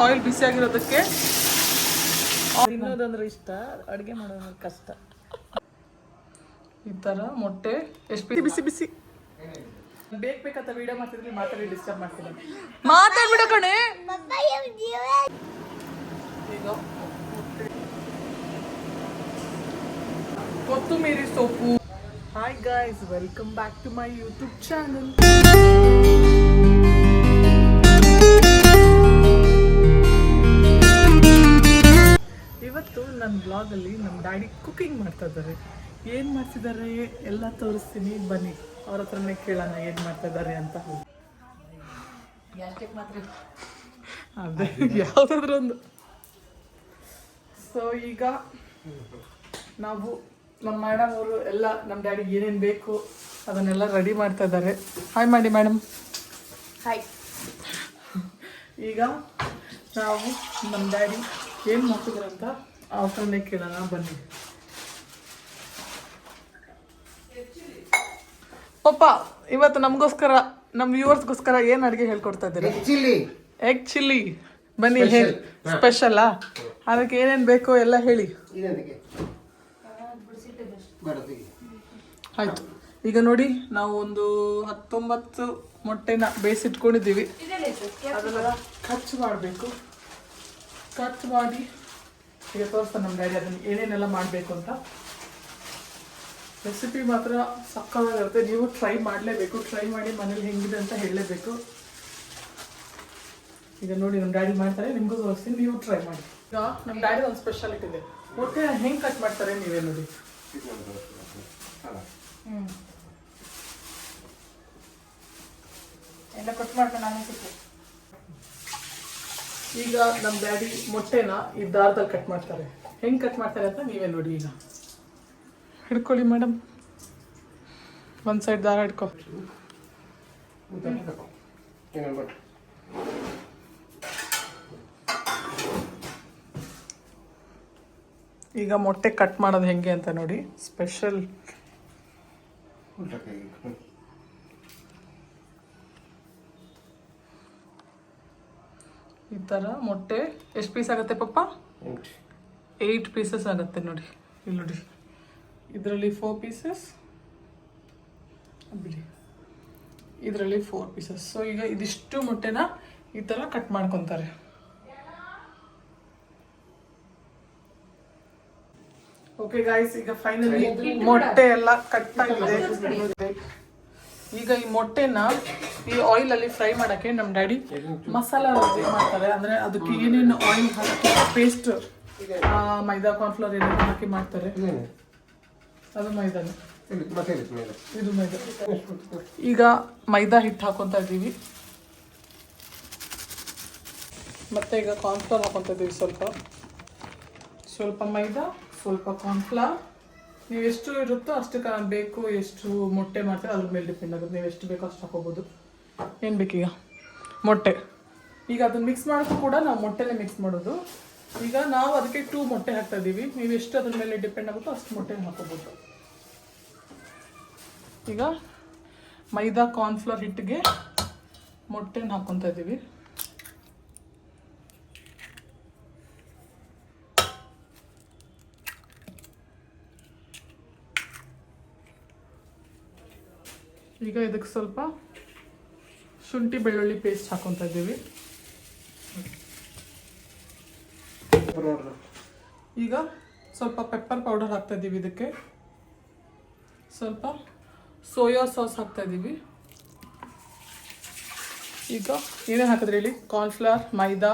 Oil ಬಿಸಿಯಾಗಿರೋದಕ್ಕೆ ತಿನ್ನೋದಂದ್ರೆ ಇಷ್ಟ, ಅಡುಗೆ ಮಾಡೋದು ಕಷ್ಟ. ಈ ಥರ ಮೊಟ್ಟೆ ಎಷ್ಟು ಬಿಸಿ ಬಿಸಿ ಬೇಕಂತ ವಿಡಿಯೋ ಮಾಡ್ತಿದ್ವಿ, ಮಾತಾಡಿ ಡಿಸ್ಟರ್ಬ್ ಮಾಡ್ತೀನಿ. ಮಾತಾಡ್ಬಿಡೋ ಕಣೆ. ಈಗ ಕೊತ್ತಂಬರಿ ಸೊಪ್ಪು. Hi guys, welcome back to my YouTube channel. ಇವತ್ತು ನನ್ನ ಬ್ಲಾಗಲ್ಲಿ ನಮ್ಮ ಡ್ಯಾಡಿ ಕುಕಿಂಗ್ ಮಾಡ್ತಾ ಇದ್ದಾರೆ. ಏನು ಮಾಡ್ತಿದ್ದಾರೆ ಎಲ್ಲ ತೋರಿಸ್ತೀನಿ, ಬನ್ನಿ ಅವ್ರ ಹತ್ರನೇ ಕೇಳೋಣ ಏನು ಮಾಡ್ತಾ ಇದ್ದಾರೆ ಅಂತ. ಅದೇ ಯಾವುದಾದ್ರೂ ಒಂದು. ಸೊ ಈಗ ನಾವು ನಮ್ಮ ಮೇಡಮ್ ಅವರು ಎಲ್ಲ ನಮ್ಮ ಡ್ಯಾಡಿಗೆ ಏನೇನು ಬೇಕು ಅದನ್ನೆಲ್ಲ ರೆಡಿ ಮಾಡ್ತಾ ಇದ್ದಾರೆ. ಹಾಯ್ ಮಾಡಿ ಮೇಡಮ್. ಹಾಯ್. ಈಗ ನಾವು ನಮ್ಮ ಡ್ಯಾಡಿ ಏನು ಮಾಡ್ತಿದ್ದಾರೆ ಅಂತ ಅವ್ರನ್ನೇ ಕೇಳೋಣ, ಬನ್ನಿ. ಪಪ್ಪ, ಇವತ್ತು ನಮಗೋಸ್ಕರ ನಮ್ಮ ವ್ಯೂವರ್ಸ್ಗೋಸ್ಕರ ಏನು ಅಡುಗೆ ಹೇಳ್ಕೊಡ್ತಾ ಇದ್ದೀರಾ? Egg chilli. ಬನ್ನಿ, ಸ್ಪೆಷಲ್ಲಾ? ಅದಕ್ಕೆ ಏನೇನು ಬೇಕೋ ಎಲ್ಲ ಹೇಳಿ. ಆಯ್ತು. ಈಗ ನೋಡಿ, ನಾವು ಒಂದು 19 ಮೊಟ್ಟೆನ ಬೇಯಿಸಿಟ್ಕೊಂಡಿದ್ದೀವಿ. ಅದೆಲ್ಲ ಕಚ್ ಮಾಡಬೇಕು. ಕಚ್ ಮಾಡಿ ಈಗ ತೋರಿಸ್ತಾನೆ ನಮ್ಮ ಡ್ಯಾಡಿ ಅದನ್ನು ಏನೇನೆಲ್ಲ ಮಾಡಬೇಕು ಅಂತ. ರೆಸಿಪಿ ಮಾತ್ರ ಸಕ್ಕತ್ತಾಗಿರುತ್ತೆ, ನೀವು ಟ್ರೈ ಮಾಡಲೇಬೇಕು. ಟ್ರೈ ಮಾಡಿ ಮನೇಲಿ ಹೆಂಗಿದೆ ಅಂತ ಹೇಳಲೇಬೇಕು. ಈಗ ನೋಡಿ ನಮ್ಮ ಡ್ಯಾಡಿ ಮಾಡ್ತಾರೆ, ನಿಮಗೂ ತೋರಿಸ್ತೀನಿ, ನೀವು ಟ್ರೈ ಮಾಡಿ. ಈಗ ನಮ್ಮ ಡ್ಯಾಡಿ ಒಂದು ಸ್ಪೆಷಾಲಿಟಿ ಇದೆ, ಮೊಟ್ಟೆ ಹೆಂಗೆ ಕಟ್ ಮಾಡ್ತಾರೆ ನೀವೇ ನೋಡಿ. ಎಲ್ಲ ಕಟ್ ಮಾಡ್ಕೊಂಡು ನಾನು ಸಿಕ್ಕು. ಈಗ ನಮ್ಮ ಡ್ಯಾಡಿ ಮೊಟ್ಟೆನ ಈ ದಾರದಲ್ಲಿ ಕಟ್ ಮಾಡ್ತಾರೆ. ಹೆಂಗೆ ಕಟ್ ಮಾಡ್ತಾರೆ ಅಂತ ನೀವೇ ನೋಡಿ. ಈಗ ಹಿಡ್ಕೊಳ್ಳಿ ಮೇಡಮ್, ಒಂದು ಸೈಡ್ ದಾರ ಹಿಡ್ಕೊ. ಈಗ ಮೊಟ್ಟೆ ಕಟ್ ಮಾಡೋದು ಹೆಂಗೆ ಅಂತ ನೋಡಿ. ಸ್ಪೆಷಲ್ ಈ ಥರ ಮೊಟ್ಟೆ ಎಷ್ಟು ಪೀಸ್ ಆಗುತ್ತೆ ಪಪ್ಪ? 8 ಪೀಸಸ್ ಆಗುತ್ತೆ ನೋಡಿ. ಇಲ್ಲಿ ನೋಡಿ, ಇದರಲ್ಲಿ 4 ಪೀಸಸ್, ಬಿಡಿ, ಇದರಲ್ಲಿ 4 ಪೀಸಸ್. ಸೊ ಈಗ ಇದಿಷ್ಟು ಮೊಟ್ಟೆನ ಈ ಥರ ಕಟ್ ಮಾಡ್ಕೊತಾರೆ. ಓಕೆ ಗಾಯ್ಸ್, ಈಗ ಫೈನಲಿ ಮೊಟ್ಟೆ ಎಲ್ಲ ಕಟ್ ಆಗಿದೆ. ಈಗ ಈ ಮೊಟ್ಟೆನ ಈ ಆಯಿಲಲ್ಲಿ ಫ್ರೈ ಮಾಡೋಕ್ಕೆ ನಮ್ಮ ಡ್ಯಾಡಿ ಮಸಾಲ ಮಾಡ್ತಾರೆ. ಅಂದರೆ ಅದಕ್ಕೆ ಏನೇನು ಆಯಿಲ್ ಹಾಕಿ ಪೇಸ್ಟ್, ಮೈದಾ ಕಾರ್ನ್ಫ್ಲವರ್ ಏನೇನು ಹಾಕಿ ಮಾಡ್ತಾರೆ. ಅದು ಮೈದಾನೆ, ಇದು ಮೈದಾ. ಈಗ ಮೈದಾ ಹಿಟ್ಟು ಹಾಕೊತಾ ಇದ್ದೀವಿ, ಮತ್ತೆ ಈಗ ಕಾರ್ನ್ಫ್ಲವರ್ ಹಾಕೊತಾ ಇದ್ದೀವಿ. ಸ್ವಲ್ಪ ಮೈದಾ, ಸ್ವಲ್ಪ ಕಾರ್ನ್ಫ್ಲವರ್. ನೀವು ಎಷ್ಟು ಇರುತ್ತೋ ಅಷ್ಟು ಬೇಕು, ಎಷ್ಟು ಮೊಟ್ಟೆ ಮಾಡ್ತೀರೋ ಅದ್ರ ಮೇಲೆ ಡಿಪೆಂಡ್ ಆಗುತ್ತೆ. ನೀವು ಎಷ್ಟು ಬೇಕೋ ಅಷ್ಟು ಹಾಕೋಬೋದು. ಏನು ಬೇಕೀಗ? ಮೊಟ್ಟೆ. ಈಗ ಅದನ್ನ ಮಿಕ್ಸ್ ಮಾಡೋಕ್ಕೂ ಕೂಡ ನಾವು ಮೊಟ್ಟೆನೇ ಮಿಕ್ಸ್ ಮಾಡೋದು. ಈಗ ನಾವು ಅದಕ್ಕೆ 2 ಮೊಟ್ಟೆ ಹಾಕ್ತಾ ಇದ್ದೀವಿ. ನೀವು ಎಷ್ಟು ಅದ್ರ ಮೇಲೆ ಡಿಪೆಂಡ್ ಆಗುತ್ತೋ ಅಷ್ಟು ಮೊಟ್ಟೆ ಹಾಕೋಬೋದು. ಈಗ ಮೈದಾ ಕಾರ್ನ್ಫ್ಲವರ್ ಹಿಟ್ಟಿಗೆ ಮೊಟ್ಟೆನ ಹಾಕ್ಕೊತಾ ಇದ್ದೀವಿ. ಈಗ ಇದಕ್ಕೆ ಸ್ವಲ್ಪ ಶುಂಠಿ ಬೆಳ್ಳುಳ್ಳಿ ಪೇಸ್ಟ್ ಹಾಕೊತಾ ಇದ್ದೀವಿ. ಈಗ ಸ್ವಲ್ಪ ಪೆಪ್ಪರ್ ಪೌಡರ್ ಹಾಕ್ತಾ ಇದ್ದೀವಿ. ಇದಕ್ಕೆ ಸ್ವಲ್ಪ ಸೋಯಾ ಸಾಸ್ ಹಾಕ್ತಾ ಇದ್ದೀವಿ. ಈಗ ಏನೇನು ಹಾಕಿದ್ರಿ ಹೇಳಿ? ಕಾರ್ನ್ಫ್ಲವರ್, ಮೈದಾ,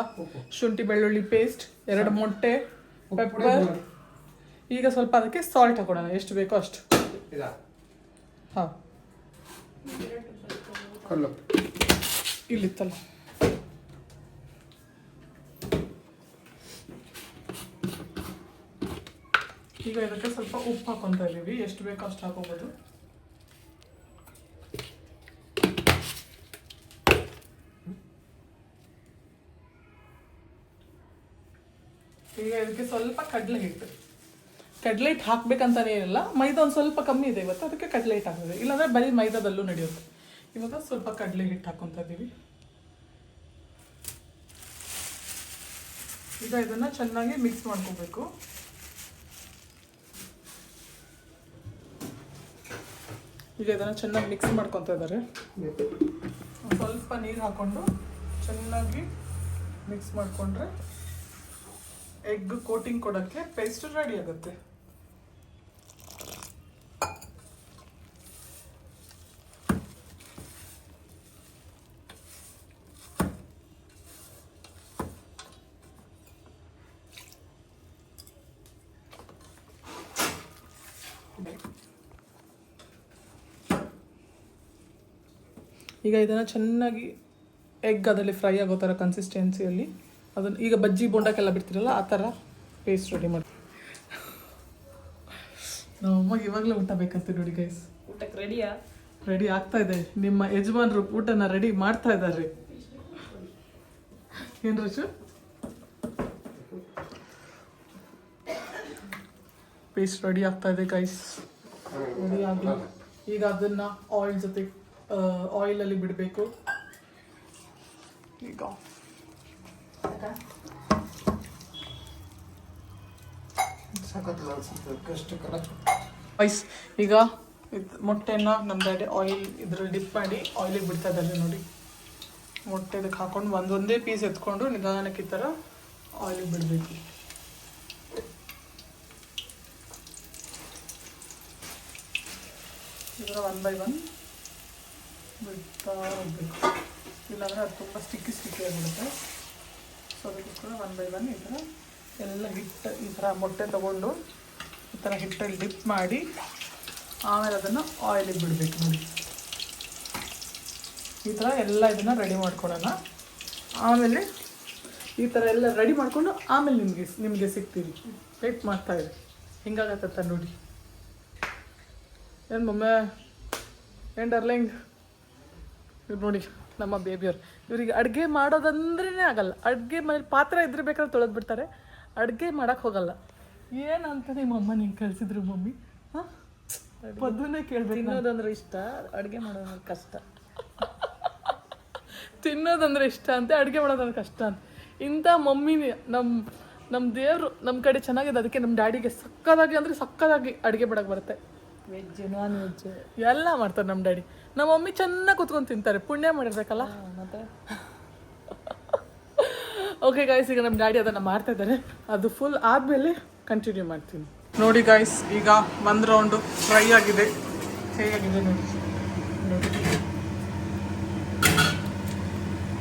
ಶುಂಠಿ ಬೆಳ್ಳುಳ್ಳಿ ಪೇಸ್ಟ್, 2 ಮೊಟ್ಟೆ, ಪೆಪ್ಪರ್. ಈಗ ಸ್ವಲ್ಪ ಅದಕ್ಕೆ ಸಾಲ್ಟ್ ಹಾಕೋಣ, ಎಷ್ಟು ಬೇಕೋ ಅಷ್ಟು. ಹಾಂ, ಇಲ್ಲಿತ್ತಲ್ಲ. ಈಗ ಇದಕ್ಕೆ ಸ್ವಲ್ಪ ಉಪ್ಪು ಹಾಕೊತಾ ಇದ್ದೀವಿ, ಎಷ್ಟು ಬೇಕೋ ಅಷ್ಟು ಹಾಕೋಬೋದು. ಈಗ ಇದಕ್ಕೆ ಸ್ವಲ್ಪ ಕಡಲೆ ಹಿಟ್ಟು ಹಾಕ್ಬೇಕಂತಾನೆ ಏನಿಲ್ಲ. ಮೈದಾ ಒಂದು ಸ್ವಲ್ಪ ಕಮ್ಮಿ ಇದೆ ಇವತ್ತು, ಅದಕ್ಕೆ ಕಡಲೆ ಹಿಟ್ಟು ಹಾಕಿದೆ. ಇಲ್ಲಾಂದರೆ ಬರೀ ಮೈದಾದಲ್ಲೂ ನಡೆಯುತ್ತೆ. ಇವಾಗ ಸ್ವಲ್ಪ ಕಡಲೆ ಹಿಟ್ಟು ಹಾಕೊತಾ ಇದ್ದೀವಿ. ಈಗ ಇದನ್ನ ಚೆನ್ನಾಗಿ ಮಿಕ್ಸ್ ಮಾಡ್ಕೋಬೇಕು. ಈಗ ಇದನ್ನ ಚೆನ್ನಾಗಿ ಮಿಕ್ಸ್ ಮಾಡ್ಕೊತಾ ಇದ್ದಾರೆ. ಸ್ವಲ್ಪ ನೀರು ಹಾಕೊಂಡು ಚೆನ್ನಾಗಿ ಮಿಕ್ಸ್ ಮಾಡಿಕೊಂಡ್ರೆ ಎಗ್ ಕೋಟಿಂಗ್ ಕೊಡೋಕ್ಕೆ ಪೇಸ್ಟ್ ರೆಡಿ ಆಗುತ್ತೆ. ಈಗ ಇದನ್ನು ಚೆನ್ನಾಗಿ ಎಗ್ ಅದರಲ್ಲಿ ಫ್ರೈ ಆಗೋ ಥರ ಕನ್ಸಿಸ್ಟೆನ್ಸಿಯಲ್ಲಿ ಅದನ್ನು ಈಗ ಬಜ್ಜಿ ಬೋಂಡಕ್ಕೆಲ್ಲ ಬಿಡ್ತೀರಲ್ಲ ಆ ಥರ ಪೇಸ್ಟ್ ರೆಡಿ ಮಾಡಿ. ನಮ್ಮಮ್ಮಗೆ ಇವಾಗಲೇ ಊಟ ಬೇಕಂತ ನೋಡಿ ಗೈಸ್. ಊಟಕ್ಕೆ ರೆಡಿಯಾ? ರೆಡಿ ಆಗ್ತಾ ಇದೆ. ನಿಮ್ಮ ಯಜಮಾನ್ರು ಊಟನ ರೆಡಿ ಮಾಡ್ತಾ ಇದ್ದಾರೆ. ಏನು ರಚು? ಪೇಸ್ಟ್ ರೆಡಿ ಆಗ್ತಾ ಇದೆ ಗೈಸ್. ರೆಡಿ ಆಗಿ ಈಗ ಅದನ್ನು ಆಯಿಲ್ ಜೊತೆ ಆಯಿಲಲ್ಲಿ ಬಿಡಬೇಕು. ಈಗ ಈಗ ಮೊಟ್ಟೆನ ನಮ್ಮ ಡ್ಯಾಡಿ ಆಯಿಲ್ ಇದರಲ್ಲಿ ಡಿಪ್ ಮಾಡಿ ಆಯಿಲಿಗೆ ಬಿಡ್ತಾ ಇದ್ದಾರೆ ನೋಡಿ. ಮೊಟ್ಟೆ ಇದಕ್ಕೆ ಹಾಕೊಂಡು ಒಂದೊಂದೇ ಪೀಸ್ ಎತ್ಕೊಂಡು ನಿಧಾನಕ್ಕೆ ಈ ಥರ ಆಯಿಲಿಗೆ ಬಿಡಬೇಕು. ಇದರ 1 by 1 ಬಿಡ್ತಾ ಹೋಗ್ಬೇಕು, ಇಲ್ಲಾಂದರೆ ಅದು ತುಂಬ ಸ್ಟಿಕ್ಕಿ ಆಗಿಬಿಡುತ್ತೆ. ಸೊ ಅದಕ್ಕೋಸ್ಕರ 1 by 1 ಈ ಥರ ಎಲ್ಲ ಹಿಟ್ಟು ಈ ಥರ ಮೊಟ್ಟೆ ತೊಗೊಂಡು ಈ ಥರ ಹಿಟ್ಟಲ್ಲಿ ಡಿಪ್ ಮಾಡಿ ಆಮೇಲೆ ಅದನ್ನು ಆಯಿಲಿಗೆ ಬಿಡಬೇಕು ನೋಡಿ. ಈ ಥರ ಎಲ್ಲ ಇದನ್ನು ರೆಡಿ ಮಾಡ್ಕೊಳ್ಳೋಣ. ಆಮೇಲೆ ಈ ಥರ ಎಲ್ಲ ರೆಡಿ ಮಾಡಿಕೊಂಡು ಆಮೇಲೆ ನಿಮಗೆ ಸಿಗ್ತೀವಿ. ವೆಯ್ಟ್ ಮಾಡ್ತಾಯಿರಿ. ಹಿಂಗಾಗತ್ತ ನೋಡಿ. ಏನು ಮಮ್ಮೆ, ಏನು ಡರ್ಲಿಂಗ್? ಇವ್ರು ನೋಡಿ ನಮ್ಮ ಬೇಬಿಯವ್ರು. ಇವರಿಗೆ ಅಡುಗೆ ಮಾಡೋದಂದ್ರೇ ಆಗಲ್ಲ. ಅಡುಗೆ ಮನೇಲಿ ಪಾತ್ರೆ ಇದ್ರೆ ಬೇಕಾದ್ರೆ ತೊಳೆದು ಬಿಡ್ತಾರೆ, ಅಡುಗೆ ಮಾಡೋಕ್ಕೆ ಹೋಗಲ್ಲ. ಏನಂತ ನಿಮ್ಮ ಅಮ್ಮ ನಿಂಗೆ ಕಳಿಸಿದ್ರು ಮಮ್ಮಿ? ಹಾಂ, ಪದನೇ ಕೇಳ್ಬೇಕು. ತಿನ್ನೋದಂದ್ರೆ ಇಷ್ಟ, ಅಡುಗೆ ಮಾಡೋದಂದ್ರೆ ಕಷ್ಟ. ತಿನ್ನೋದಂದ್ರೆ ಇಷ್ಟ ಅಂತೆ, ಅಡುಗೆ ಮಾಡೋದಂದ್ರೆ ಕಷ್ಟ ಅಂತ. ಇಂಥ ಮಮ್ಮಿನೇ ನಮ್ಮ ದೇವರು ನಮ್ಮ ಕಡೆ ಚೆನ್ನಾಗಿದೆ. ಅದಕ್ಕೆ ನಮ್ಮ ಡ್ಯಾಡಿಗೆ ಸಕ್ಕದಾಗಿ ಅಡುಗೆ ಮಾಡೋಕ್ಕೆ ಬರುತ್ತೆ. ವೆಜ್, ನಾನ್ ವೆಜ್ ಎಲ್ಲ ಮಾಡ್ತಾರೆ ನಮ್ಮ ಡ್ಯಾಡಿ. ನಮ್ಮ ಮಮ್ಮಿ ಚೆನ್ನಾಗಿ ಕುತ್ಕೊಂಡು ತಿಂತಾರೆ. ಪುಣ್ಯ ಮಾಡಿರ್ಬೇಕಲ್ಲ. ಮತ್ತೆ ಓಕೆ ಗಾಯ್ಸ್, ಈಗ ನಮ್ಮ ಡ್ಯಾಡಿ ಅದನ್ನು ಮಾಡ್ತಾ ಇದ್ದಾರೆ. ಅದು ಫುಲ್ ಆದಮೇಲೆ ಕಂಟಿನ್ಯೂ ಮಾಡ್ತೀನಿ. ನೋಡಿ ಗಾಯ್ಸ್, ಈಗ 1 ರೌಂಡು ಫ್ರೈ ಆಗಿದೆ. ಹೇಗಾಗಿದೆ ನೋಡಿ.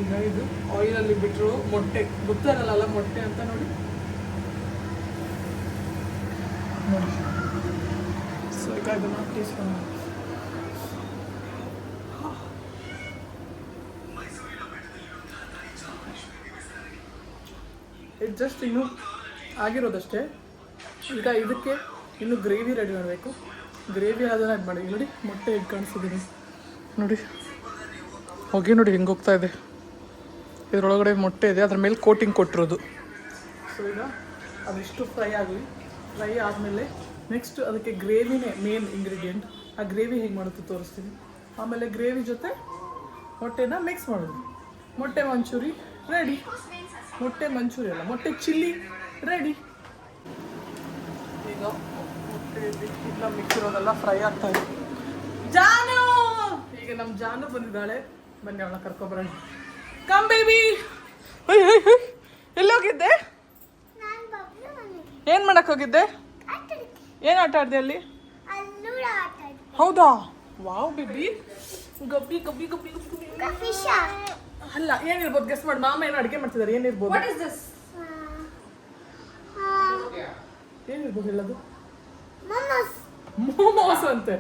ಈಗ ಇದು ಆಯಿಲಲ್ಲಿ ಬಿಟ್ಟರು ಮೊಟ್ಟೆ ಗೊತ್ತಾಗಲ್ಲ ಮೊಟ್ಟೆ ಅಂತ ನೋಡಿ. ಸೊ ಈಗ ಇದನ್ನು ಟೀಸ್ಪೂನ್ ಇದು ಜಸ್ಟ್ ಇನ್ನೂ ಆಗಿರೋದಷ್ಟೇ. ಈಗ ಇದಕ್ಕೆ ಇನ್ನು ಗ್ರೇವಿ ರೆಡಿ ಮಾಡಬೇಕು. ಗ್ರೇವಿ ಅದನ್ನು ಇದು ಮಾಡಿ ನೋಡಿ. ಮೊಟ್ಟೆ ಎಗ್ ಕಾಣಿಸಿದ್ದೀನಿ ನೋಡಿ. ಹೋಗಿ ನೋಡಿ ಹೆಂಗೆ ಹೋಗ್ತಾ ಇದೆ. ಇದರೊಳಗಡೆ ಮೊಟ್ಟೆ ಇದೆ, ಅದ್ರ ಮೇಲೆ ಕೋಟಿಂಗ್ ಕೊಟ್ಟಿರೋದು. ಸೊ ಈಗ ಅದಿಷ್ಟು ಫ್ರೈ ಆಗಲಿ. ಫ್ರೈ ಆದಮೇಲೆ ನೆಕ್ಸ್ಟ್ ಅದಕ್ಕೆ ಗ್ರೇವಿನೇ ಮೇನ್ ಇಂಗ್ರೀಡಿಯೆಂಟ್. ಆ ಗ್ರೇವಿ ಹೇಗೆ ಮಾಡುತ್ತೆ ತೋರಿಸ್ತೀನಿ. ಆಮೇಲೆ ಗ್ರೇವಿ ಜೊತೆ ಮೊಟ್ಟೆನ ಮಿಕ್ಸ್ ಮಾಡೋದು. ಮೊಟ್ಟೆ ಮಂಚೂರಿ ರೆಡಿ. ಮೊಟ್ಟೆ ಮಂಚೂರಿ ಅಲ್ಲ, ಮೊಟ್ಟೆ ಚಿಲ್ಲಿ ರೆಡಿ. ಈಗ ಮೊಟ್ಟೆ ಇಲ್ಲ ಮಿಕ್ಸ್ ಇರೋದೆಲ್ಲ ಫ್ರೈ ಆಗ್ತಾ ಇದೆ. ಜಾನು, ಈಗ ನಮ್ಮ ಜಾನು ಬಂದಿದ್ದಾಳೆ. ಬನ್ನಿ ಅವಳ ಕರ್ಕೊಬರೋಣ. Come baby. ಎಲ್ಲಿ ಹೋಗಿದ್ದೆ? ಏನು ಮಾಡಕ್ಕೆ ಹೋಗಿದ್ದೆ? ಏನು ಆಟ ಆಡಿದೆ ಅಲ್ಲಿ? ಹೌದಾ? Wow baby. ಗಬ್ಬಿ ಗಬ್ಬಿ ಗಬ್ಬಿ ಗಬ್ಬಿ ಅಲ್ಲ, ಏನಿರ್ಬೋದು ಗೆಸ್ ಮಾಡಿ. ಮಾಮ ಏನು ಅಡುಗೆ ಮಾಡ್ತಿದ್ದಾರೆ, ಏನಿರ್ಬೋದು? ಏನಿರ್ಬೋದು ಹೇಳೋದು? ಮೋಮೋಸ್ ಅಂತೆ.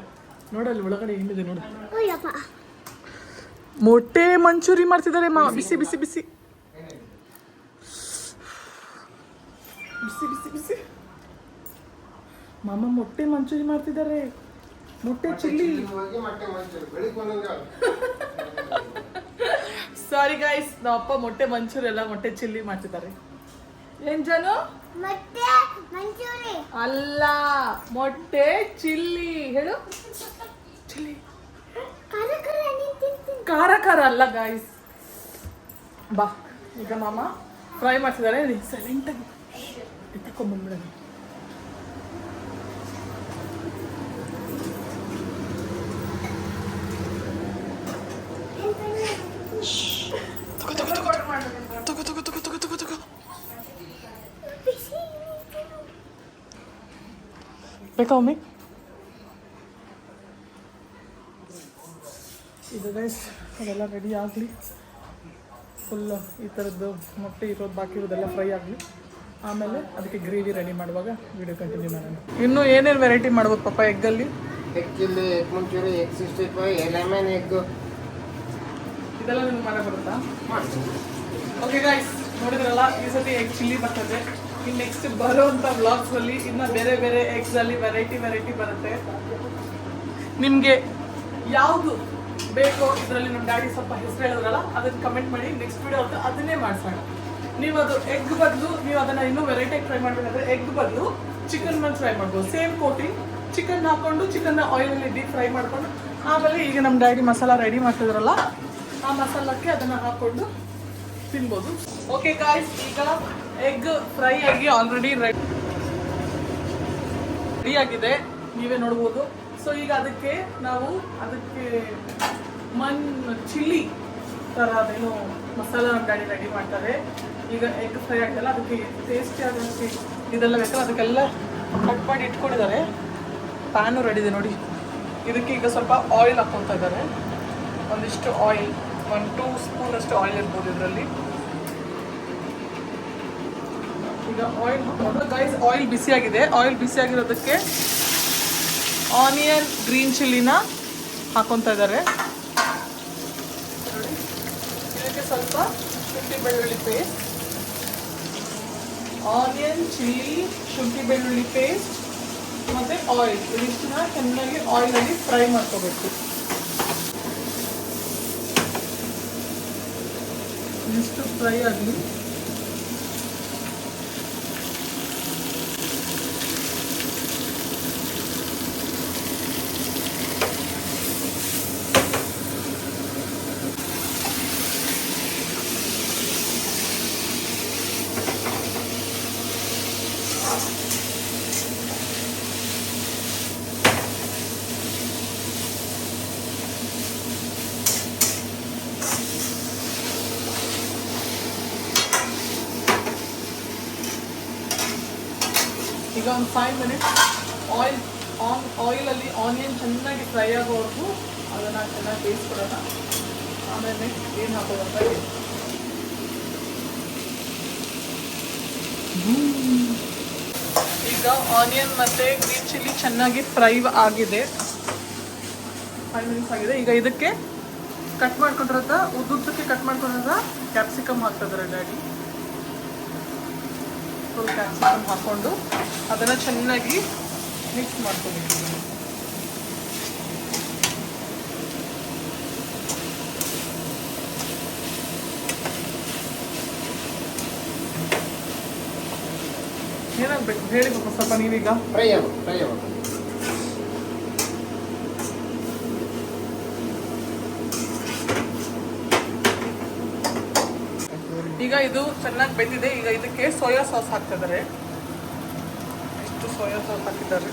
ನೋಡಲ್ಲಿ ಒಳಗಡೆ ಏನಿದೆ ನೋಡಿ. ಮೊಟ್ಟೆ ಮಂಚೂರಿ ಮಾಡ್ತಿದ್ದಾರೆ ಮಾ. ಬಿಸಿ ಬಿಸಿ ಬಿಸಿ ಬಿಸಿ ಬಿಸಿ ಬಿಸಿ ಮಾಮ ಮೊಟ್ಟೆ ಮಂಚೂರಿ ಮಾಡ್ತಿದ್ದಾರೆ. ಮೊಟ್ಟೆ ಚಿಲ್ಲಿ. ಸಾರಿ ಗೈಸ್, ನಮ್ಮ ಅಪ್ಪ ಮೊಟ್ಟೆ ಮಂಚೂರಿ ಎಲ್ಲ ಮೊಟ್ಟೆ ಚಿಲ್ಲಿ ಮಾಡ್ತಿದ್ದಾರೆ. ಏನ್ ಜಾನು? ಅಲ್ಲ, ಮೊಟ್ಟೆ ಚಿಲ್ಲಿ ಹೇಳು. ಚಿಲ್ಲಿ ಖಾರ ಖಾರ ಅಲ್ಲ ಗಾಯ್ಸ್. ಬಾ, ಈಗ ಮಾಮ ಫ್ರೈ ಮಾಡ್ತಿದ್ದಾರೆ ಸೈಲೆಂಟಾಗಿ ಎತ್ಕೊಂಡ್ಬಂದ್ಬಿಡೋದು. ಬೇಕಾ ಒಮ್ಮೆ ಇದು ಗೈಸ್ ಅದೆಲ್ಲ ರೆಡಿ ಆಗಲಿ. ಫುಲ್ ಈ ಥರದ್ದು ಮೊಟ್ಟೆ ಇರೋದು ಬಾಕಿ ಇರೋದೆಲ್ಲ ಫ್ರೈ ಆಗಲಿ. ಆಮೇಲೆ ಅದಕ್ಕೆ ಗ್ರೇವಿ ರೆಡಿ ಮಾಡುವಾಗ ವಿಡಿಯೋ ಕಂಟಿನ್ಯೂ ಮಾಡೋಣ. ಇನ್ನೂ ಏನೇನು ವೆರೈಟಿ ಮಾಡ್ಬೋದು ಪಾಪ ಎಗ್ಗಲ್ಲಿ? Egg chilli, egg Manchurian, egg 65, lemon egg ಇದೆಲ್ಲ ನಿಮ್ಗೆ ಮಾಡಕ್ಕೆ ಬರುತ್ತಾ? ಓಕೆ ಗೈಸ್, ನೋಡಿದ್ರಲ್ಲ ಈ ಸತಿ ಎಗ್ ಚಿಲ್ಲಿ ಬರ್ತದೆ. ಇನ್ನು ನೆಕ್ಸ್ಟ್ ಬರೋವಂಥ ವ್ಲಾಗ್ಸಲ್ಲಿ ಇನ್ನು ಬೇರೆ ಬೇರೆ ಎಗ್ಸಲ್ಲಿ ವೆರೈಟಿ ಬರುತ್ತೆ. ನಿಮಗೆ ಯಾವುದು ಬೇಕೋ ಇದರಲ್ಲಿ ನಮ್ಮ ಡ್ಯಾಡಿ ಸ್ವಲ್ಪ ಹೆಸರು ಹೇಳಿದ್ರಲ್ಲ ಅದನ್ನು ಕಮೆಂಟ್ ಮಾಡಿ. ನೆಕ್ಸ್ಟ್ ವಿಡಿಯೋ ಅದನ್ನೇ ಮಾಡಿಸೋಣ. ನೀವು ಅದು ಎಗ್ ಬದಲು ನೀವು ಅದನ್ನು ಇನ್ನೂ ವೆರೈಟಿಯಾಗಿ ಫ್ರೈ ಮಾಡಬೇಕಾದ್ರೆ ಎಗ್ ಬದಲು ಚಿಕನ್ ಮೇಲೆ ಫ್ರೈ ಮಾಡ್ಬೋದು. ಸೇಮ್ ಕೋಟಿಂಗ್ ಚಿಕನ್ ಹಾಕ್ಕೊಂಡು ಚಿಕನ್ನ ಆಯಿಲಲ್ಲಿ ಡೀಪ್ ಫ್ರೈ ಮಾಡ್ಕೊಂಡು ಆಮೇಲೆ ಈಗ ನಮ್ಮ ಡ್ಯಾಡಿ ಮಸಾಲ ರೆಡಿ ಮಾಡ್ತಿದ್ರಲ್ಲ ಆ ಮಸಾಲಕ್ಕೆ ಅದನ್ನು ಹಾಕ್ಕೊಂಡು ತಿನ್ಬೋದು. ಓಕೆ ಗಾಯ್ಸ್, ಈಗ ಎಗ್ ಫ್ರೈ ಆಗಿ ಆಲ್ರೆಡಿ ರೆಡಿ ಆಗಿದೆ, ನೀವೇ ನೋಡ್ಬೋದು. ಸೊ ಈಗ ಅದಕ್ಕೆ ಚಿಲ್ಲಿ ಥರ ಅದೇನು ಮಸಾಲ ನಮ್ಮ ಡ್ಯಾಡಿ ರೆಡಿ ಮಾಡ್ತಾರೆ. ಈಗ ಎಗ್ ಫ್ರೈ ಆಗಿದೆಲ್ಲ ಅದಕ್ಕೆ ಟೇಸ್ಟಿ ಆಗೋಕ್ಕೆ ಇದೆಲ್ಲ ಬೇಕಲ್ಲ ಅದಕ್ಕೆಲ್ಲ ಕಟ್ ಮಾಡಿ ಇಟ್ಕೊಂಡಿದ್ದಾರೆ. ಪ್ಯಾನು ರೆಡಿ ಇದೆ ನೋಡಿ. ಇದಕ್ಕೆ ಈಗ ಸ್ವಲ್ಪ ಆಯಿಲ್ ಹಾಕ್ಕೊತಾ ಇದ್ದಾರೆ. ಒಂದಿಷ್ಟು ಆಯಿಲ್, 1-2 ಸ್ಪೂನ್ ಅಷ್ಟು ಆಯಿಲ್ ಇರ್ಬೋದು ಇದರಲ್ಲಿ. ಈಗ ಆಯಿಲ್ ಹಾಕೊಂಡು ಗೈಸ್ ಆಯಿಲ್ ಬಿಸಿಯಾಗಿದೆ. ಆಯಿಲ್ ಬಿಸಿಯಾಗಿರೋದಕ್ಕೆ ಆನಿಯನ್ ಗ್ರೀನ್ ಚಿಲ್ಲಿನ ಹಾಕೊತಾ ಇದ್ದಾರೆ. ಇದಕ್ಕೆ ಸ್ವಲ್ಪ ಶುಂಠಿ ಬೆಳ್ಳುಳ್ಳಿ ಪೇಸ್ಟ್, ಆನಿಯನ್ ಚಿಲ್ಲಿ ಶುಂಠಿ ಬೆಳ್ಳುಳ್ಳಿ ಪೇಸ್ಟ್ ಮತ್ತು ಆಯಿಲ್ ಇದಿಷ್ಟನ್ನ ಚೆನ್ನಾಗಿ ಆಯಿಲಲ್ಲಿ ಫ್ರೈ ಮಾಡ್ಕೋಬೇಕು. ಇದಿಷ್ಟು ಫ್ರೈ ಆಗಲಿ. ಈಗ ಒಂದು 5 ಮಿನಿಟ್ಸ್ ಆಯಿಲಲ್ಲಿ ಆನಿಯನ್ ಚೆನ್ನಾಗಿ ಫ್ರೈ ಆಗೋವರೆಗೂ ಅದನ್ನು ಚೆನ್ನಾಗಿ ಬೇಯಿಸ್ಕೊಡೋಣ. ಆಮೇಲೆ ಏನು ಹಾಕೋದಂತ ಹೇಳಿ. ಈಗ ಆನಿಯನ್ ಮತ್ತು ಗ್ರೀನ್ ಚಿಲ್ಲಿ ಚೆನ್ನಾಗಿ ಫ್ರೈ ಆಗಿದೆ. 5 ಮಿನಿಟ್ಸ್ ಆಗಿದೆ. ಈಗ ಇದಕ್ಕೆ ಕಟ್ ಮಾಡ್ಕೊಂಡಿರೋದ ಉದ್ದುದ್ದಕ್ಕೆ ಕಟ್ ಮಾಡ್ಕೊಂಡಿರೋದ ಕ್ಯಾಪ್ಸಿಕಮ್ ಹಾಕ್ತಾ ಇದ್ದಾರೆ ಡ್ಯಾಡಿ. ಫುಲ್ ಕ್ಯಾಪ್ಸಿಕಮ್ ಹಾಕ್ಕೊಂಡು ಅದನ್ನು ಚೆನ್ನಾಗಿ ಮಿಕ್ಸ್ ಮಾಡ್ಕೊಬೇಕು. ಏನಾಗಬೇಕು ಹೇಳಿ ಸ್ವಲ್ಪ ನೀವೀಗ. ಫ್ರೈ ಆಗೋದು. ಈಗ ಇದು ಚೆನ್ನಾಗಿ ಬೆಂದಿದೆ. ಈಗ ಇದಕ್ಕೆ ಸೋಯಾ ಸಾಸ್ ಹಾಕ್ತಿದ್ದಾರೆ. ಇಷ್ಟು ಸೋಯಾ ಸಾಸ್ ಹಾಕಿದ್ದಾರೆ.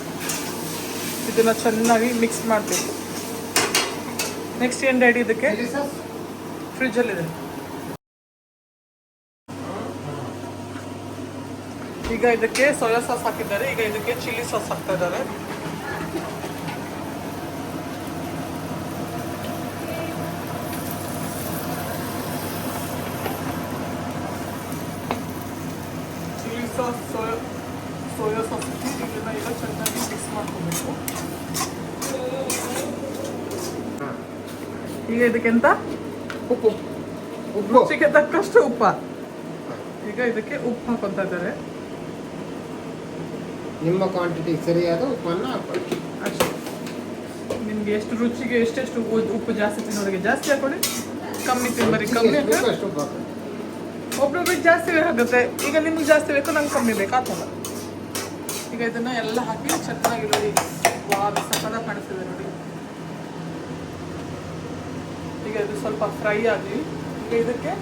ಇದನ್ನ ಚೆನ್ನಾಗಿ ಮಿಕ್ಸ್ ಮಾಡಬೇಕು. ನೆಕ್ಸ್ಟ್ ಏನು ಡ್ಯಾಡಿ ಇದಕ್ಕೆ? ಫ್ರಿಜ್ಜಲ್ಲಿದೆ. ಈಗ ಇದಕ್ಕೆ ಸೋಯಾ ಸಾಸ್ ಹಾಕಿದ್ದಾರೆ. ಈಗ ಇದಕ್ಕೆ ಚಿಲ್ಲಿ ಸಾಸ್ ಹಾಕ್ತಾ ಇದ್ದಾರೆ. ಚಿಲ್ಲಿ ಸಾಸ್, ಸೋಯಾ ಸಾಸ್ ಇದನ್ನ ಈಗ ಚೆನ್ನಾಗಿ ಮಿಕ್ಸ್ ಮಾಡ್ಕೋಬೇಕು. ಈಗ ಇದಕ್ಕೆಂತ ಉಪ್ಪು ರುಚಿಗೆ ತಕ್ಕಷ್ಟು ಉಪ್ಪ. ಈಗ ಇದಕ್ಕೆ ಉಪ್ಪು ಹಾಕೊತಾ ಇದ್ದಾರೆ. ನಿಮ್ಮ ಕ್ವಾಂಟಿಟಿ ಸರಿಯಾದ ಉಪ್ಪನ್ನು ಹಾಕೊಳ್ಳಿ ಅಷ್ಟೇ. ನಿಮ್ಗೆ ಎಷ್ಟು ರುಚಿಗೆ ಎಷ್ಟೆಷ್ಟು ಉಪ್ಪು ಜಾಸ್ತಿ ತಿನ್ನೋರಿಗೆ ಜಾಸ್ತಿ ಹಾಕೊಳ್ಳಿ, ಕಮ್ಮಿ ತಿನ್ನೋರಿಗೆ ಕಮ್ಮಿ ಹಾಕೊಳ್ಳಿ. ಅಷ್ಟು ಉಪ್ಪು ಹಾಕೊಳ್ಳಿ. ಒಬ್ಬೊಬ್ರಿಗೆ ಜಾಸ್ತಿ ಆಗುತ್ತೆ. ಈಗ ನಿಮ್ಗೆ ಜಾಸ್ತಿ ಬೇಕು, ನಂಗೆ ಕಮ್ಮಿ ಬೇಕು, ಆ ಥರ. ಈಗ ಇದನ್ನ ಎಲ್ಲ ಹಾಕಿ ಚೆನ್ನಾಗಿ ನೋಡಿ. ಸಕ್ಕದ ಕಾಣಿಸ್ತಿದೆ ನೋಡಿ. ಈಗ ಇದು ಸ್ವಲ್ಪ ಫ್ರೈ ಆಗಲಿ. ಈಗ ಇದಕ್ಕೆ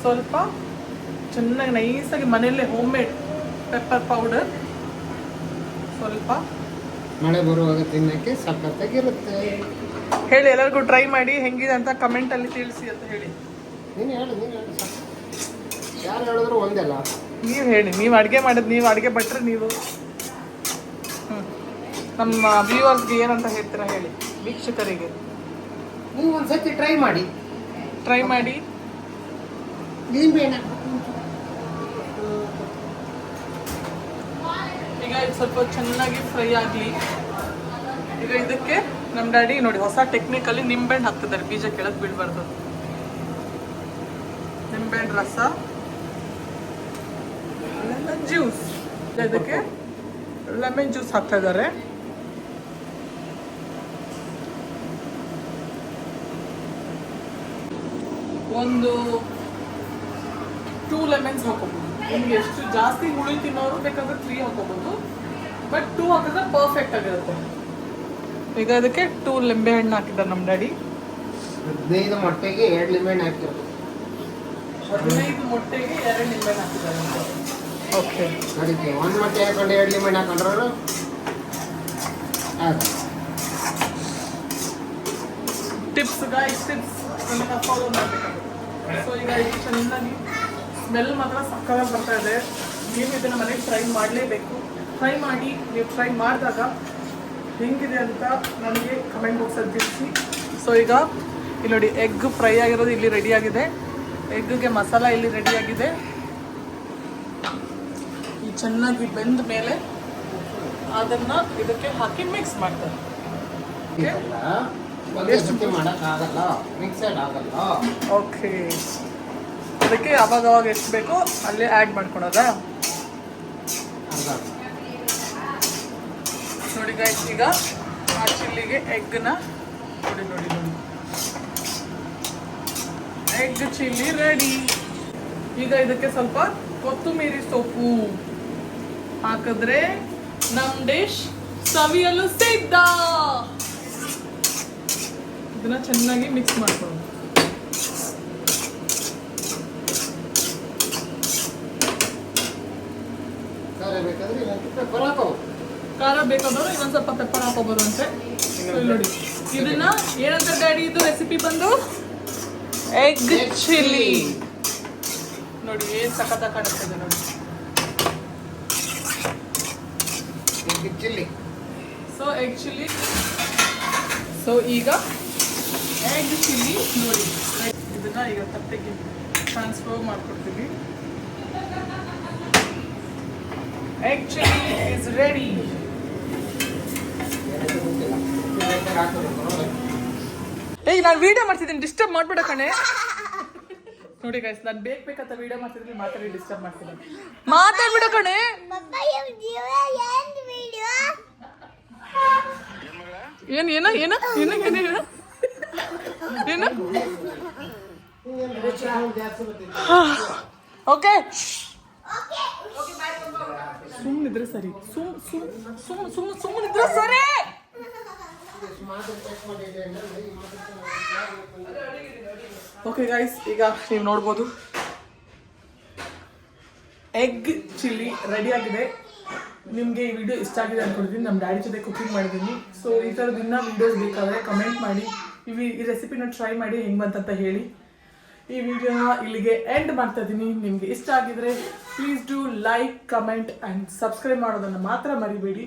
ಸ್ವಲ್ಪ ಚೆನ್ನಾಗಿ ನೈಸಾಗಿ ಮನೆಯಲ್ಲೇ ಹೋಮ್ ಮೇಡ್ ಪೆಪ್ಪರ್ ಪೌಡರ್ ಸ್ವಲ್ಪ. ಮಳೆ ಬರುವಾಗ ತಿನ್ನಕ್ಕೆ ಸಖತ್ತಾಗಿರುತ್ತೆ. ಹೇಳಿ ಎಲ್ಲರಿಗೂ ಟ್ರೈ ಮಾಡಿ ಹೆಂಗಿದೆ ಅಂತ ಕಮೆಂಟಲ್ಲಿ ತಿಳಿಸಿ ಅಂತ ಹೇಳಿ. ನೀನು ಹೇಳು ಸಾಕು. ಯಾರು ಹೇಳಿದ್ರು ಒಂದಲ್ಲ. ನೀವು ಹೇಳಿ, ನೀವು ಅಡುಗೆ ಮಾಡೋದು, ನೀವು ಅಡುಗೆ ಭಟ್ರೆ ನೀವು. ನಮ್ಮ ವ್ಯೂವರ್ಸ್ಗೆ ಏನಂತ ಹೇಳ್ತೀರಾ ಹೇಳಿ, ವೀಕ್ಷಕರಿಗೆ. ನೀವು ಒಂದ್ಸತಿ ಟ್ರೈ ಮಾಡಿ. ನಿಂಬೆಹಣ್ಣು ಈಗ ಇದು ಸ್ವಲ್ಪ ಚೆನ್ನಾಗಿ ಫ್ರೈ ಆಗಲಿ. ಈಗ ಇದಕ್ಕೆ ನಮ್ಮ ಡ್ಯಾಡಿ ನೋಡಿ ಹೊಸ ಟೆಕ್ನಿಕಲ್ಲಿ ನಿಂಬೆಹಣ್ಣು ಹಾಕ್ತಿದ್ದಾರೆ, ಬೀಜ ಕೆಳಗೆ ಬೀಳಬಾರ್ದು. ನಿಂಬೆಹಣ್ಣು ರಸ, ಲೆಮನ್ ಜ್ಯೂಸ್, ಇದಕ್ಕೆ ಲೆಮನ್ ಜ್ಯೂಸ್ ಹಾಕ್ತಾ ಇದ್ದಾರೆ. ಒಂದು 2 ಲೆಮನ್ಸ್ ಹಾಕೋಬಹುದು. ನಿಮ್ಗೆ ಎಷ್ಟು ಜಾಸ್ತಿ ಹುಳಿ ತಿನ್ನೋರು ಬೇಕಾದ್ರೆ 3 ಹಾಕೋಬಹುದು, ಬಟ್ 2 ಹಾಕಿದ್ರೆ ಪರ್ಫೆಕ್ಟ್ ಆಗಿರುತ್ತೆ. ಈಗ ಅದಕ್ಕೆ 2 ಲಿಂಬೆ ಹಣ್ಣು ಹಾಕಿದ್ದಾರೆ ನಮ್ಮ ಡ್ಯಾಡಿ. 15 ಮೊಟ್ಟೆಗೆ 2 ಲಿಂಬೆಹಣ್ಣು ಹಾಕಿರೋದು. 15 ಮೊಟ್ಟೆಗೆ 2 ಲಿಂಬೆ ಹಾಕಿದ್ದಾರೆ. ಓಕೆ, ನಡೀತೆ. 1 ಮೊಟ್ಟೆ ಹಾಕೊಂಡು 2 ಲಿಂಬೆಹಣ್ಣು ಹಾಕೊಂಡ್ರು ಟಿಪ್ಸ್ ಗಾಯ್ಸ್, ಟಿಪ್ಸ್ ಫಾಲೋ ಮಾಡಬೇಕಾಗುತ್ತೆ. ಸೊ ಈಗ ಇದು ಚೆನ್ನಾಗಿ ಸ್ಮೆಲ್ ಮಾತ್ರ ಸಕ್ಕತ್ತಾಗಿ ಬರ್ತಾ ಇದೆ. ನೀವು ಇದನ್ನು ಮನೆಗೆ ಟ್ರೈ ಮಾಡಲೇಬೇಕು. ಟ್ರೈ ಮಾಡಿ, ನೀವು ಟ್ರೈ ಮಾಡಿದಾಗ ಹೆಂಗಿದೆ ಅಂತ ನನಗೆ ಕಮೆಂಟ್ ಬಾಕ್ಸಲ್ಲಿ ತಿಳಿಸಿ. ಸೊ ಈಗ ಇಲ್ಲಿ ನೋಡಿ, ಎಗ್ ಫ್ರೈ ಆಗಿರೋದು ಇಲ್ಲಿ ರೆಡಿಯಾಗಿದೆ, ಎಗ್ಗೆ ಮಸಾಲ ಇಲ್ಲಿ ರೆಡಿಯಾಗಿದೆ. ಈ ಚೆನ್ನಾಗಿ ಬೆಂದ ಮೇಲೆ ಅದನ್ನು ಇದಕ್ಕೆ ಹಾಕಿ ಮಿಕ್ಸ್ ಮಾಡ್ತಾರೆ. ಎಷ್ಟು ಮಾಡೋಕ್ಕಾಗಲ್ಲ, ಮಿಕ್ಸೆಡ್ ಆಗಲ್ಲ. ಓಕೆ, ಅದಕ್ಕೆ ಅವಾಗ ಎಷ್ಟು ಬೇಕೋ ಅಲ್ಲೇ ಆ್ಯಡ್ ಮಾಡ್ಕೊಳೋದಾ? ನೋಡಿ ಗೈಸ್, ಈಗ ಆ ಚಿಲ್ಲಿಗೆ ಎಗ್ನ ನೋಡಿ ಎಗ್ ಚಿಲ್ಲಿ ರೆಡಿ. ಈಗ ಇದಕ್ಕೆ ಸ್ವಲ್ಪ ಕೊತ್ತಂಬರಿ ಸೊಪ್ಪು ಹಾಕಿದ್ರೆ ನಮ್ಮ ಡಿಶ್ ಸವಿಯಲು ಸಿದ್ಧ. ಇದನ್ನ ಚೆನ್ನಾಗಿ ಮಿಕ್ಸ್ ಮಾಡ್ಕೊಳ್ಳೋದು. ಖಾರ ಬೇಕಾದ್ರೆ ಇನ್ನೊಂದು ಸ್ವಲ್ಪ ಪೆಪ್ಪರ್ ಹಾಕೋಬಹುದು ಅಂತೆ. ನೋಡಿ, ಇದನ್ನ ಏನಂತ ಡ್ಯಾಡಿ, ಇದು ರೆಸಿಪಿ ಬಂದು ಎಗ್ ಚಿಲ್ಲಿ. ನೋಡಿ ಏನ್ ಸಖತ್ತಾಗಿ ಕಾಣಿಸ್ತದೆ ನೋಡಿ, egg chilli. So egg chilli. So ಈಗ ಎಗ್ ಚಿಲ್ಲಿ ನೋಡಿ, ಇದನ್ನ ಈಗ ತಟ್ಟೆಗೆ ಟ್ರಾನ್ಸ್ಫರ್ ಮಾಡ್ಕೊಡ್ತೀವಿ. Egg chilli is ready. ಏಯ್, ನಾನು ವಿಡಿಯೋ ಮಾಡ್ತಿದ್ದೀನಿ, ಡಿಸ್ಟರ್ಬ್ ಮಾಡ್ಬೇಡ ಕಣೆ. ನೋಡಿ ಗೈಸ್, ನಾನು ಬೇಕಂತ ವಿಡಿಯೋ ಮಾಡ್ತಿದ್ದೀನಿ, ಮಾತಾಡಿ ಡಿಸ್ಟರ್ಬ್ ಮಾಡ್ತೀನಿ. ಮಾತಾಡ್ಬಿಡ ಕಣೆ. ಏನು ಓಕೆ, ಸುಮ್ಮನಿದ್ರೆ ಸರಿ, ಸುಮ್ಮನಿದ್ರೆ ಸರಿ. ಓಕೆ ಗೈಸ್, ಈಗ ನೀವು ನೋಡ್ಬೋದು ಎಗ್ ಚಿಲ್ಲಿ ರೆಡಿ ಆಗಿದೆ. ನಿಮಗೆ ಈ ವಿಡಿಯೋ ಇಷ್ಟ ಆಗಿದೆ ಅಂದ್ಕೊಳ್ತೀನಿ. ನಮ್ಮ ಡ್ಯಾಡಿ ಜೊತೆ ಕುಕಿಂಗ್ ಮಾಡಿದ್ದೀನಿ. ಸೊ ಈ ಥರದ್ದು ಇನ್ನೂ ವಿಡಿಯೋಸ್ ಬೇಕಾದರೆ ಕಮೆಂಟ್ ಮಾಡಿ, ಈ ರೆಸಿಪಿನ ಟ್ರೈ ಮಾಡಿ ಹೆಂಗೆ ಬಂತಂತ ಹೇಳಿ. ಈ ವಿಡಿಯೋನ ಇಲ್ಲಿಗೆ ಎಂಡ್ ಮಾಡ್ತಾ ಇದ್ದೀನಿ. ನಿಮಗೆ ಇಷ್ಟ ಆಗಿದ್ರೆ please do like, comment and subscribe ಮಾಡೋದನ್ನು ಮಾತ್ರ ಮರಿಬೇಡಿ.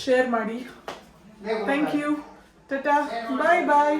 ಶೇರ್ ಮಾಡಿ. Thank you. Tata, bye bye.